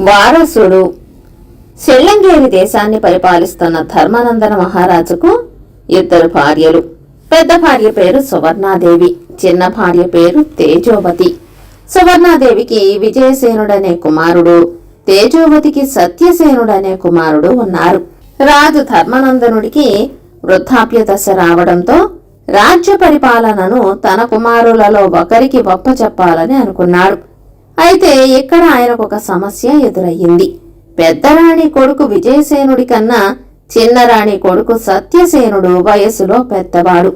వారసుడు. సెల్లంగేరి దేశాన్ని పరిపాలిస్తున్న ధర్మానందన మహారాజుకు ఇద్దరు భార్యలు. పెద్ద భార్య పేరు సువర్ణాదేవి, చిన్న భార్య పేరు తేజోవతి. సువర్ణాదేవికి విజయసేనుడనే కుమారుడు, తేజోవతికి సత్యసేనుడనే కుమారుడు ఉన్నారు. రాజు ధర్మానందనుడికి వృద్ధాప్య దశ రావడంతో రాజ్య పరిపాలనను తన కుమారులలో ఒకరికి ఒప్పచెప్పాలని అనుకున్నాడు. అయితే ఇక్కడ ఆయనకు ఒక సమస్య ఎదురయ్యింది. పెద్దరాణి కొడుకు విజయసేనుడి కన్నా చిన్నరాణి కొడుకు సత్యసేనుడు వయస్సులో పెద్దవాడు.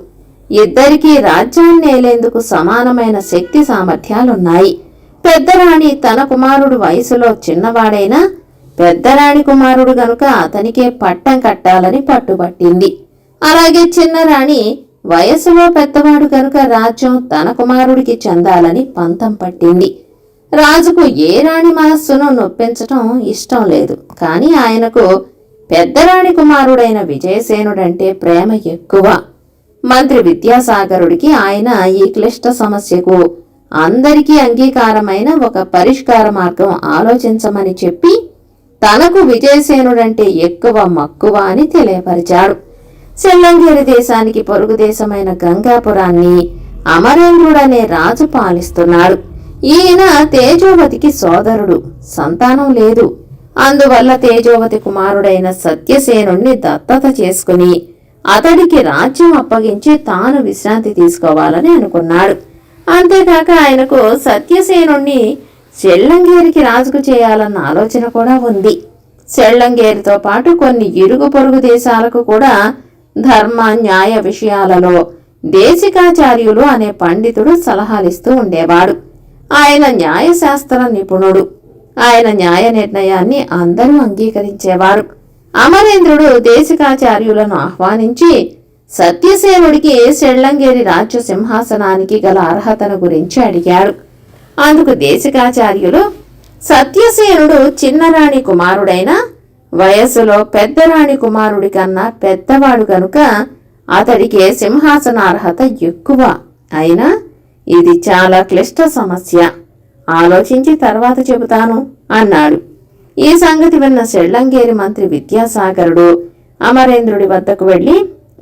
ఇద్దరికీ రాజ్యాన్నేలేందుకు సమానమైన శక్తి సామర్థ్యాలున్నాయి. పెద్దరాణి తన కుమారుడు వయసులో చిన్నవాడైనా పెద్దరాణి కుమారుడు గనుక అతనికే పట్టం కట్టాలని పట్టుబట్టింది. అలాగే చిన్నరాణి వయసులో పెద్దవాడు కనుక రాజ్యం తన కుమారుడికి చెందాలని పంతం పట్టింది. రాజుకు ఏ రాణి మనస్సును నొప్పించటం ఇష్టం లేదు. కాని ఆయనకు పెద్దరాణి కుమారుడైన విజయసేనుడంటే ప్రేమ ఎక్కువ. మంత్రి విద్యాసాగరుడికి ఆయన ఈ క్లిష్ట సమస్యకు అందరికీ అంగీకారమైన ఒక పరిష్కార మార్గం ఆలోచించమని చెప్పి తనకు విజయసేనుడంటే ఎక్కువ మక్కువ అని తెలియపరిచాడు. సెల్లంగేరి దేశానికి పొరుగు దేశమైన గంగాపురాన్ని అమరేంద్రుడనే రాజు పాలిస్తున్నాడు. ఈయన తేజోవతికి సోదరుడు, సంతానం లేదు. అందువల్ల తేజోవతి కుమారుడైన సత్యసేనుణ్ణి దత్తత చేసుకుని అతడికి రాజ్యం అప్పగించి తాను విశ్రాంతి తీసుకోవాలని అనుకున్నాడు. అంతేకాక ఆయనకు సత్యసేనుణ్ణి సెల్లంగేరికి రాజుకు చేయాలన్న ఆలోచన కూడా ఉంది. సెల్లంగేరితో పాటు కొన్ని ఇరుగు పొరుగు దేశాలకు కూడా ధర్మ న్యాయ విషయాలలో దేశికాచార్యులు అనే పండితుడు సలహాలిస్తూ ఉండేవాడు. ఆయన న్యాయశాస్త్ర నిపుణుడు. ఆయన న్యాయ నిర్ణయాన్ని అందరూ అంగీకరించేవారు. అమరేంద్రుడు దేశికాచార్యులను ఆహ్వానించి సత్యసేనుడికి సెల్లంగేరి రాజ్య సింహాసనానికి గల అర్హతను గురించి అడిగాడు. అందుకు దేశికాచార్యులు, సత్యసేనుడు చిన్నరాణి కుమారుడైన వయస్సులో పెద్దరాణి కుమారుడి కన్నా పెద్దవాడు గనుక అతడికే సింహాసనార్హత ఎక్కువ. అయినా ఇది చాలా క్లిష్ట సమస్య, ఆలోచించి తర్వాత చెబుతాను అన్నాడు. ఈ సంగతి విన్న సెల్లంగేరి మంత్రి విద్యాసాగరుడు అమరేంద్రుడి వద్దకు వెళ్లి,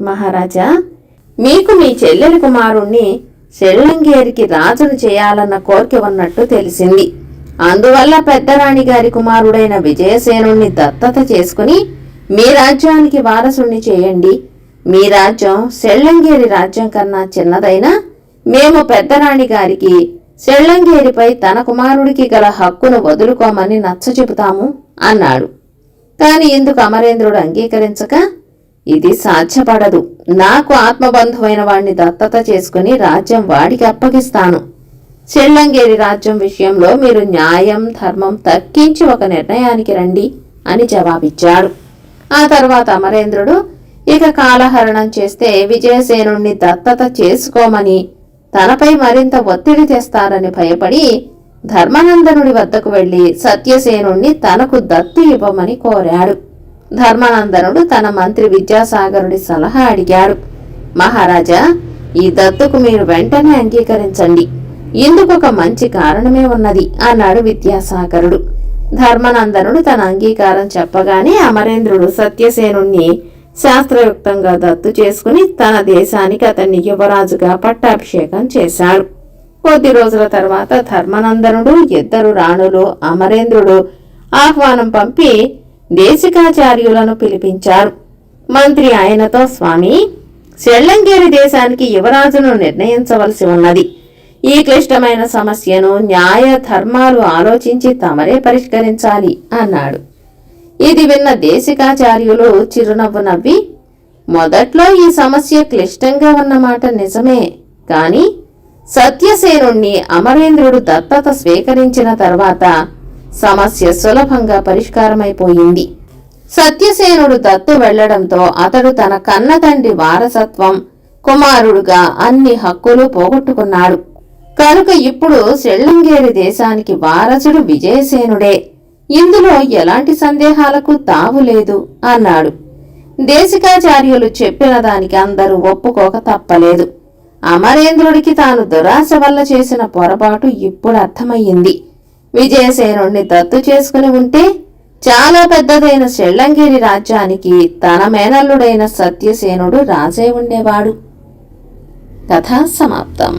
మహారాజా, మీకు మీ చెల్లెలి కుమారుణ్ణి సెల్లంగేరికి రాజును చేయాలన్న కోరిక ఉన్నట్టు తెలిసింది. అందువల్ల పెద్దరాణి గారి కుమారుడైన విజయసేనుణ్ణి దత్తత చేసుకుని మీ రాజ్యానికి వారసుణ్ణి చేయండి. మీ రాజ్యం సెల్లంగేరి రాజ్యం కన్నా చిన్నదైనా మేము పెద్దరాణి గారికి సెల్లంగేరిపై తన కుమారుడికి గల హక్కును వదులుకోమని నచ్చచెబుతాము అన్నాడు. కాని ఇందుకు అమరేంద్రుడు అంగీకరించక, ఇది సాధ్యపడదు. నాకు ఆత్మబంధువైన వాణ్ణి దత్తత చేసుకుని రాజ్యం వాడికి అప్పగిస్తాను. సెల్లంగేరి రాజ్యం విషయంలో మీరు న్యాయం ధర్మం తక్కించి ఒక నిర్ణయానికి రండి అని జవాబిచ్చాడు. ఆ తర్వాత అమరేంద్రుడు ఇక కాలహరణం చేస్తే విజయసేనుణ్ణి దత్తత చేసుకోమని తనపై మరింత ఒత్తిడి తెస్తారని భయపడి ధర్మానందనుడి వద్దకు వెళ్లి సత్యసేనుణ్ణి తనకు దత్తు ఇవ్వమని కోరాడు. ధర్మానందనుడు తన మంత్రి విద్యాసాగరుడి సలహా అడిగాడు. మహారాజా, ఈ దత్తుకు మీరు వెంటనే అంగీకరించండి. ఇందుకొక మంచి కారణమే ఉన్నది అన్నాడు విద్యాసాగరుడు. ధర్మానందనుడు తన అంగీకారం చెప్పగానే అమరేంద్రుడు సత్యసేనుణ్ణి శాస్త్రయుక్తంగా దత్తు చేసుకుని తన దేశానికి అతన్ని యువరాజుగా పట్టాభిషేకం చేశాడు. కొద్ది రోజుల తర్వాత ధర్మానందనుడు, ఇద్దరు రాణులు, అమరేంద్రుడు ఆహ్వానం పంపి దేశికాచార్యులను పిలిపించారు. మంత్రి ఆయనతో, స్వామి, సెల్లంగేరి దేశానికి యువరాజును నిర్ణయించవలసి ఉన్నది. ఈ క్లిష్టమైన సమస్యను న్యాయ ధర్మాలు ఆలోచించి తమరే పరిష్కరించాలి అన్నాడు. ఇది విన్న దేశికాచార్యులు చిరునవ్వు నవ్వి, మొదట్లో ఈ సమస్య క్లిష్టంగా ఉన్నమాట నిజమే. కాని సత్యసేనుణ్ణి అమరేంద్రుడు దత్తత స్వీకరించిన తర్వాత సమస్య సులభంగా పరిష్కారమైపోయింది. సత్యసేనుడు దత్తు వెళ్లడంతో అతడు తన కన్నతండ్రి వారసత్వం, కుమారుడుగా అన్ని హక్కులు పోగొట్టుకున్నాడు. కనుక ఇప్పుడు సెల్లంగేరి దేశానికి వారసుడు విజయసేనుడే. ఇందులో ఎలాంటి సందేహాలకు తావు లేదు అన్నాడు. దేశికాచార్యులు చెప్పిన దానికి అందరూ ఒప్పుకోక తప్పలేదు. అమరేంద్రుడికి తాను దురాశ వల్ల చేసిన పొరపాటు ఇప్పుడు అర్థమయ్యింది. విజయసేనుణ్ణి దత్తు చేసుకుని ఉంటే చాలా పెద్దదైన షెల్లంగిరి రాజ్యానికి తన మేనల్లుడైన సత్యసేనుడు రాజై ఉండేవాడు. కథ సమాప్తం.